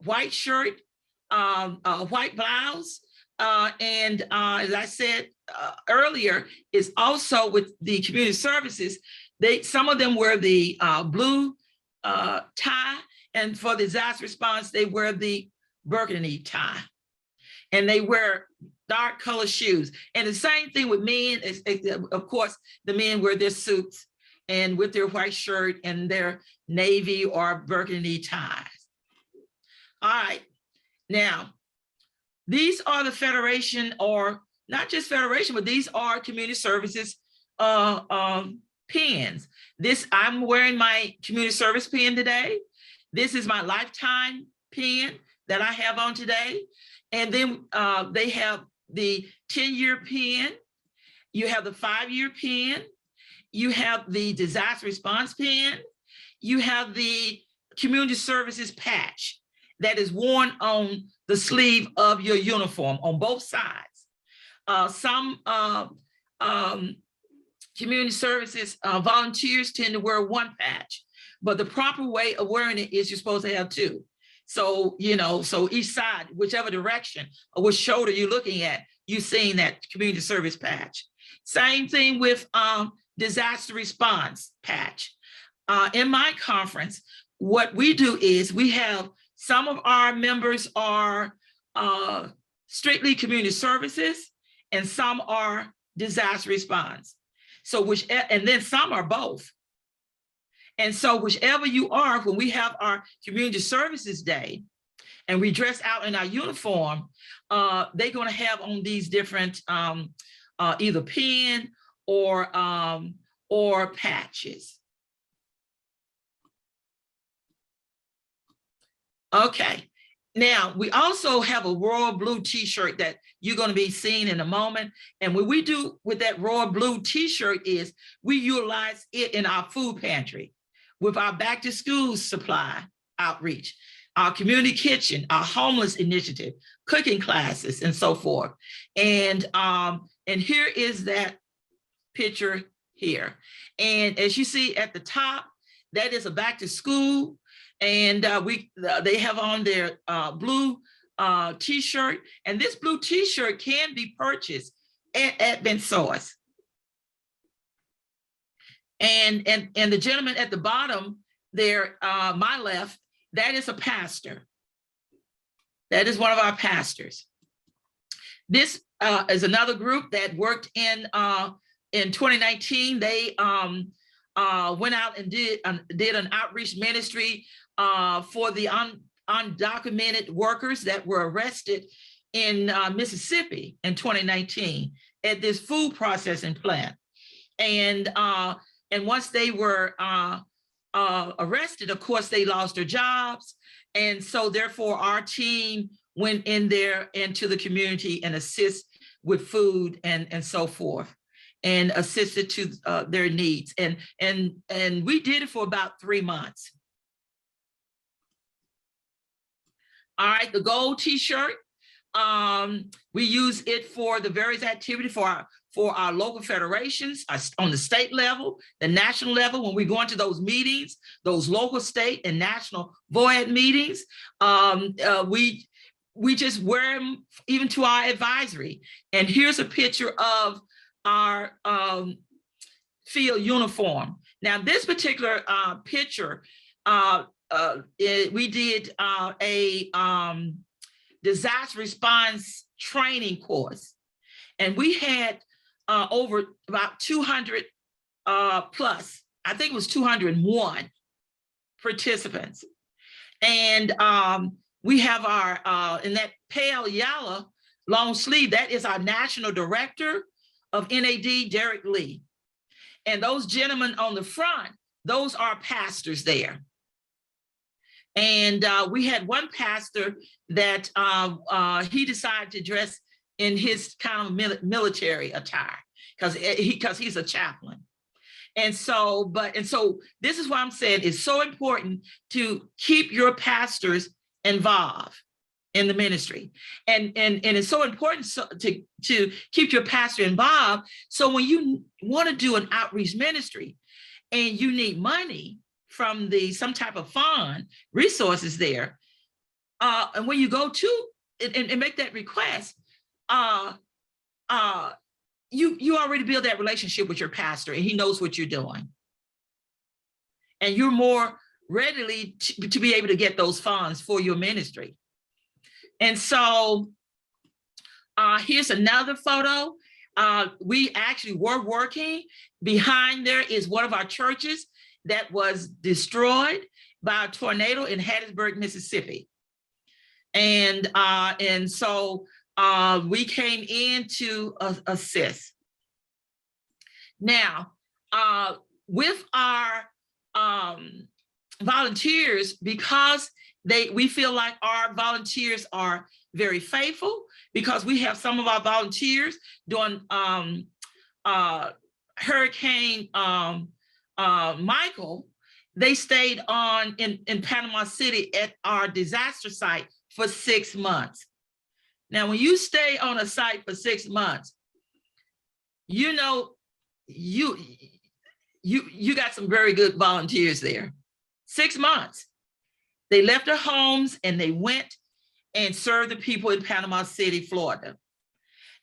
white shirt, white blouse, and as I said earlier, is also with the community services. Some of them wear the blue tie, and for the disaster response, they wear the burgundy tie, and they wear dark color shoes. And the same thing with men. Of course, the men wear their suits and with their white shirt and their navy or burgundy ties. All right, now, these are the Federation, or not just Federation, but these are community services pins. I'm wearing my community service pin today. This is my lifetime pin that I have on today. And then they have the 10-year pin. You have the 5-year pin. You have the disaster response pin. You have the community services patch that is worn on the sleeve of your uniform on both sides. Some community services volunteers tend to wear one patch, but the proper way of wearing it is you're supposed to have two. So, you know, so each side, whichever direction or which shoulder you're looking at, you're seeing that community service patch. Same thing with disaster response patch. In my conference, what we do is we have some of our members are strictly community services and some are disaster response. So and then some are both. And so whichever you are, when we have our community services day and we dress out in our uniform, they're going to have on these different either pin or patches. Okay. Now, we also have a royal blue t-shirt that you're going to be seeing in a moment. And what we do with that royal blue t-shirt is we utilize it in our food pantry with our back to school supply outreach, our community kitchen, our homeless initiative, cooking classes, and so forth. And here is that picture here. And as you see at the top, that is a back to school. And they have on their blue t-shirt. And this blue t-shirt can be purchased at Adventist. And the gentleman at the bottom there, my left, that is a pastor. That is one of our pastors. This is another group that worked in 2019. They went out and did an outreach ministry for the undocumented workers that were arrested in Mississippi in 2019 at this food processing plant. And once they were arrested, of course, they lost their jobs. And so therefore our team went in there into the community and assist with food and so forth, and assisted to their needs. And we did it for about 3 months. All right, the gold t-shirt, we use it for the various activity for our local federations on the state level, the national level, when we go into those meetings, those local, state, and national VOAD meetings. We just wear them even to our advisory. And here's a picture of our field uniform. Now, this particular picture, we did a disaster response training course, and we had over about 200 plus, I think it was 201 participants. And we have our, in that pale yellow long sleeve, that is our national director of NAD, Derek Lee. And those gentlemen on the front, those are pastors there. And we had one pastor that he decided to dress in his kind of military attire because he's a chaplain. And so this is why I'm saying it's so important to keep your pastors involved in the ministry. And it's so important to keep your pastor involved. So when you want to do an outreach ministry and you need money from some type of fund, resources there, and when you go to and make that request, you already build that relationship with your pastor, and he knows what you're doing, and you're more readily to be able to get those funds for your ministry. And so here's another photo. We actually were working. Behind there is one of our churches that was destroyed by a tornado in Hattiesburg, Mississippi. And so we came in to assist. Now, with our volunteers, because we feel like our volunteers are very faithful, because we have some of our volunteers doing Hurricane Michael. They stayed on in Panama City at our disaster site for 6 months. Now, when you stay on a site for 6 months, you know, you got some very good volunteers there. 6 months. They left their homes and they went and served the people in Panama City, Florida.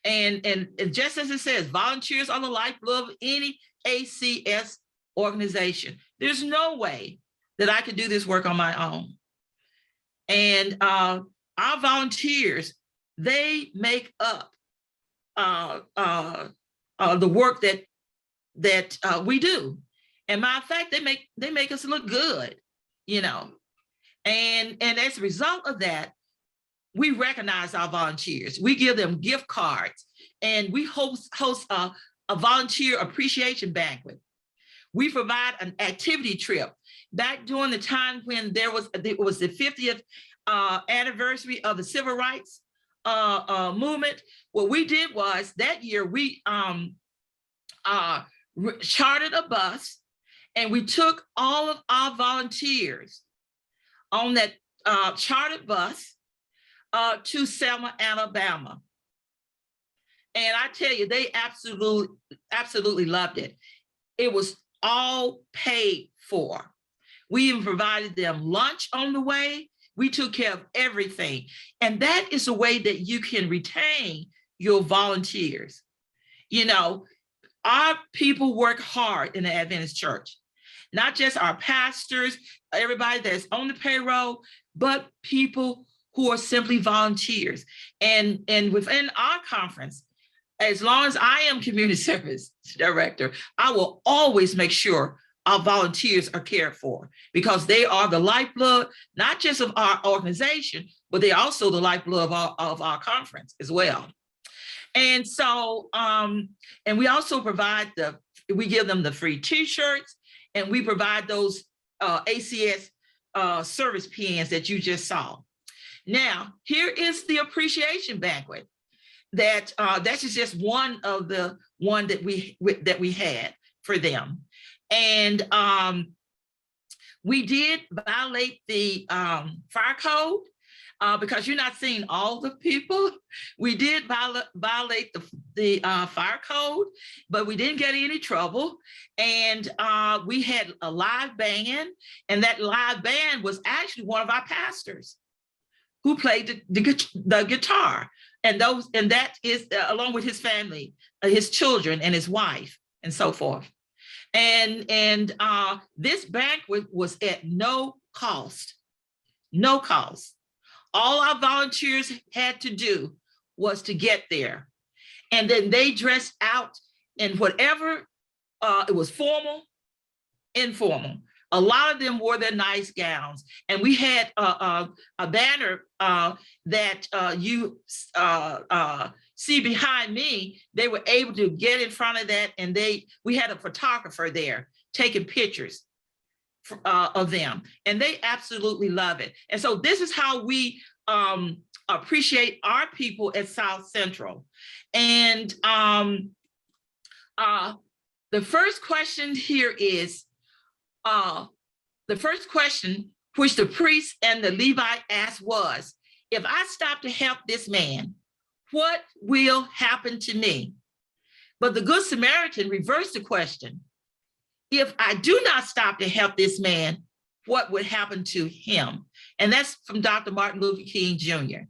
And just as it says, volunteers are the lifeblood of any ACS organization. There's no way that I could do this work on my own. And our volunteers, they make up the work that we do. And matter of fact, they make us look good, you know. And as a result of that, we recognize our volunteers. We give them gift cards, and we host a volunteer appreciation banquet. We provide an activity trip. Back during the time when it was the 50th anniversary of the Civil Rights movement, what we did was that year we chartered a bus, and we took all of our volunteers on that chartered bus to Selma, Alabama. And I tell you, they absolutely loved it. It was all paid for. We even provided them lunch on the way. We took care of everything. And that is a way that you can retain your volunteers. You know, our people work hard in the Adventist church, not just our pastors, everybody that's on the payroll, but people who are simply volunteers. And within our conference, as long as I am community service director, I will always make sure our volunteers are cared for, because they are the lifeblood, not just of our organization, but they're also the lifeblood of our conference as well. And so, and we also provide we give them the free t-shirts, and we provide those ACS service pins that you just saw. Now, here is the appreciation banquet. That's just one of the that we had for them. And we did violate the fire code because you're not seeing all the people. We did violate the fire code, but we didn't get any trouble. And we had a live band, and that live band was actually one of our pastors who played the guitar. And that is along with his family, his children and his wife and so forth. And this banquet was at no cost. All our volunteers had to do was to get there. And then they dressed out in whatever, it was formal, informal. A lot of them wore their nice gowns. And we had a banner that you see behind me. They were able to get in front of that, and we had a photographer there taking pictures of them, and they absolutely love it. And so this is how we appreciate our people at South Central. And the first question here is, the first question which the priest and the Levite asked was, if I stop to help this man, what will happen to me? But the Good Samaritan reversed the question. If I do not stop to help this man, what would happen to him? And that's from Dr. Martin Luther King Jr.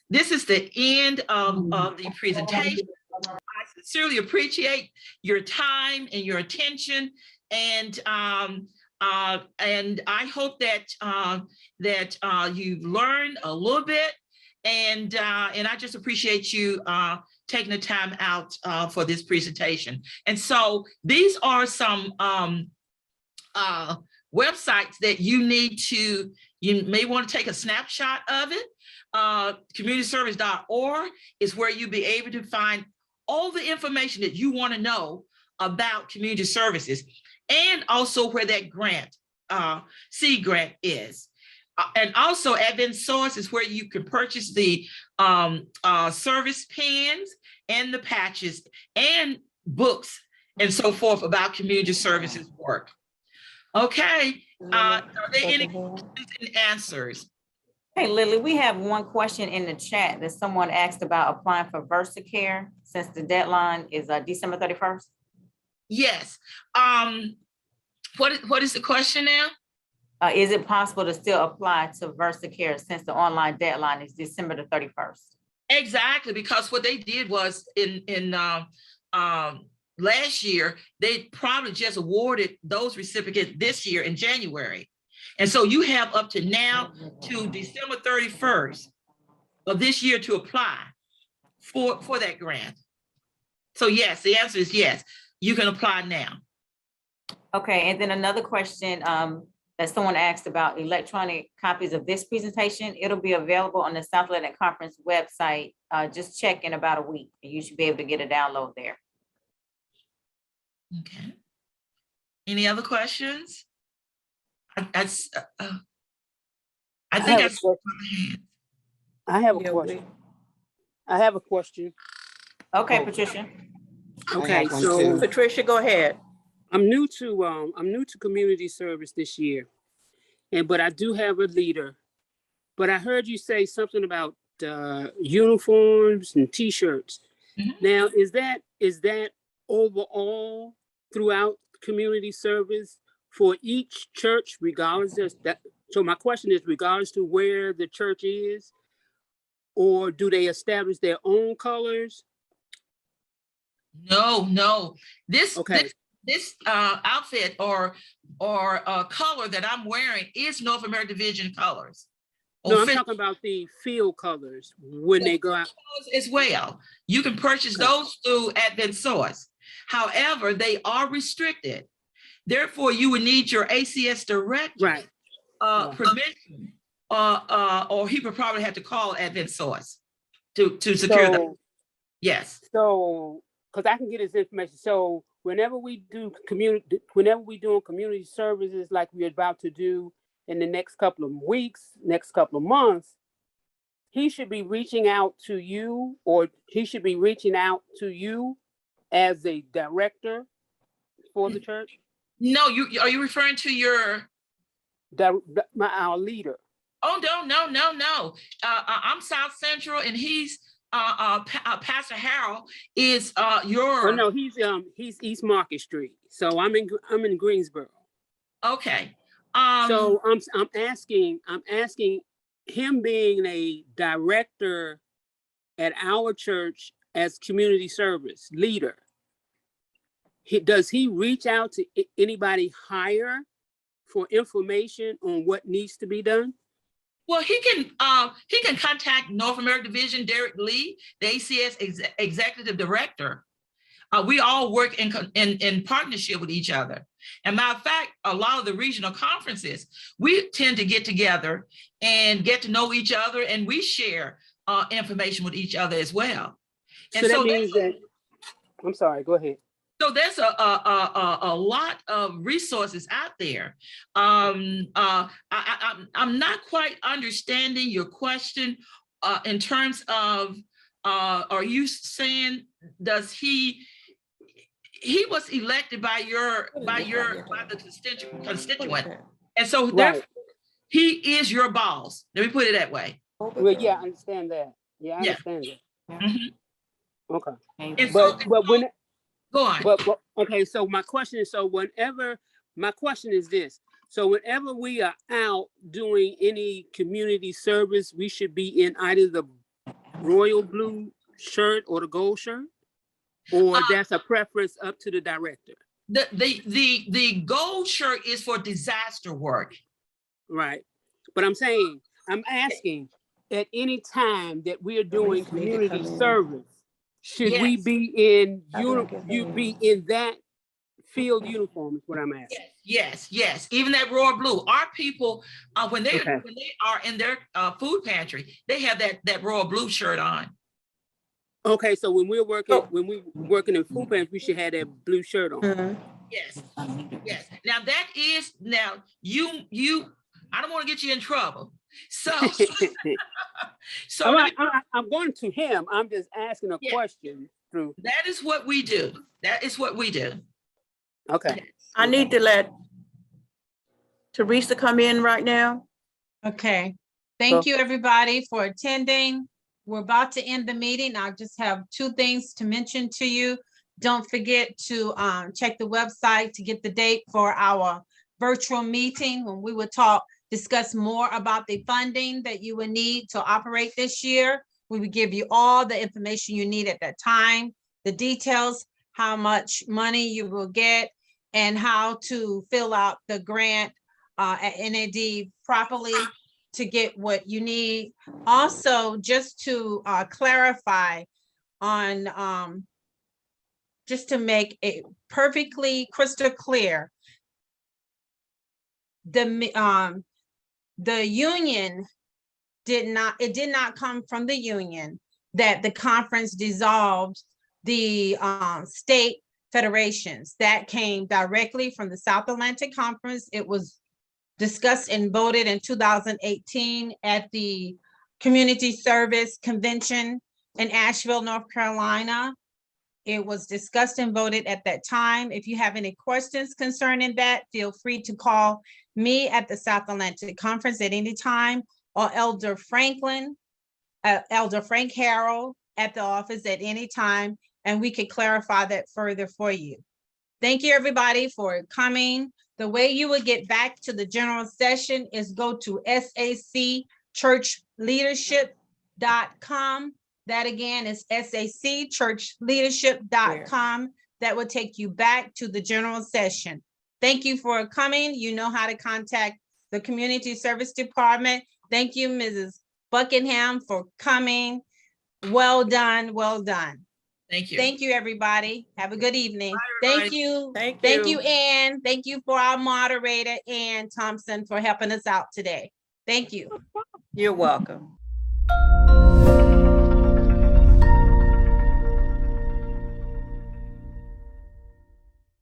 This is the end of the presentation. I sincerely appreciate your time and your attention. And I hope that you've learned a little bit, and I just appreciate you taking the time out for this presentation. And so these are some websites that you may want to take a snapshot of it. Communityservice.org is where you'll be able to find all the information that you want to know about community services, and also where that grant, seed grant is. And also Advent Source is where you can purchase the service pins and the patches and books and so forth about community services work. Okay, are there any questions and answers? Hey, Lily, we have one question in the chat that someone asked about applying for Versacare since the deadline is December 31st. Yes. What is the question now? Is it possible to still apply to Versacare since the online deadline is December the 31st? Exactly, because what they did was in last year, they probably just awarded those recipients this year in January. And so you have up to now to December 31st of this year to apply for that grant. So yes, the answer is yes, you can apply now. Okay, and then another question that someone asked about electronic copies of this presentation. It'll be available on the South Atlantic Conference website. Just check in about a week, and you should be able to get a download there. Okay. Any other questions? I think I have a Yeah, question. I have a question. Okay, Oh. Patricia. Okay, one so too. Patricia, go ahead. I'm new to community service this year, but I do have a leader. But I heard you say something about uniforms and T-shirts. Mhm. Now, is that overall throughout community service for each church, regardless of that? So my question is, regardless to where the church is, or do they establish their own colors? No. Okay. This outfit or color that I'm wearing is North American Division colors. No, I'm Official talking about the field colors when they go out. colors as well. You can purchase Okay. those through Adventist. However, they are restricted. Therefore, you would need your ACS director Right. permission, or he would probably have to call Adventist to secure that. Yes. So, because I can get his information. So whenever we do community services like we're about to do in the next couple of weeks, next couple of months, he should be reaching out to you, or he should be reaching out to you as a director for the church. No, are you referring to your? Our leader. Oh, no. I'm South Central, and he's Pastor Harold is your. Oh no, he's East Market Street. So I'm in Greensboro. Okay. So I'm asking him, being a director at our church as community service leader, does he reach out to anybody higher for information on what needs to be done? Well, he can contact North American Division, Derek Lee, the ACS executive director. We all work in partnership with each other. And matter of fact, a lot of the regional conferences, we tend to get together and get to know each other, and we share information with each other as well. And so that means that, I'm sorry, go ahead. So there's a lot of resources out there. I'm not quite understanding your question in terms of, are you saying, does he was elected by the constituent, and so therefore he is your boss. Let me put it that way. Well, yeah, I understand that. Yeah, I understand that. Mm-hmm. Okay. And but when go on. But okay, so my question is, this. So whenever we are out doing any community service, we should be in either the royal blue shirt or the gold shirt, or that's a preference up to the director. The gold shirt is for disaster work. Right. But I'm asking, at any time that we are doing community service, should we be in that field uniform is what I'm asking. Yes. Even that royal blue. Our people, when they are in their food pantry, they have that royal blue shirt on. Okay, so when we're working in food pantry, we should have that blue shirt on. Mhm. Yes. Now you. I don't want to get you in trouble. So, I'm going to him. I'm just asking a question through. That is what we do. Okay. I need to let Teresa come in right now. Okay, thank you, everybody, for attending. We're about to end the meeting. I just have two things to mention to you. Don't forget to check the website to get the date for our virtual meeting when we would discuss more about the funding that you would need to operate this year. We would give you all the information you need at that time, the details, how much money you will get, and how to fill out the grant at NAD properly to get what you need. Also, just to clarify on, just to make it perfectly crystal clear, the union did not come from the union that the conference dissolved the state federations. That came directly from the South Atlantic Conference. It was discussed and voted in 2018 at the Community Service Convention in Asheville, North Carolina. It was discussed and voted at that time. If you have any questions concerning that, feel free to call me at the South Atlantic Conference at any time, or Elder Frank Harrell at the office at any time, and we could clarify that further for you. Thank you, everybody, for coming. The way you would get back to the general session is go to sacchurchleadership.com. That again is sacchurchleadership.com. That will take you back to the general session. Thank you for coming. You know how to contact the Community Service Department. Thank you, Mrs. Buckingham, for coming. Well done, well done. Thank you. Thank you, everybody. Have a good evening. Bye, Thank everybody. you. Thank Thank you. you, Ann. Thank you for our moderator, Ann Thompson, for helping us out today. Thank you. You're welcome.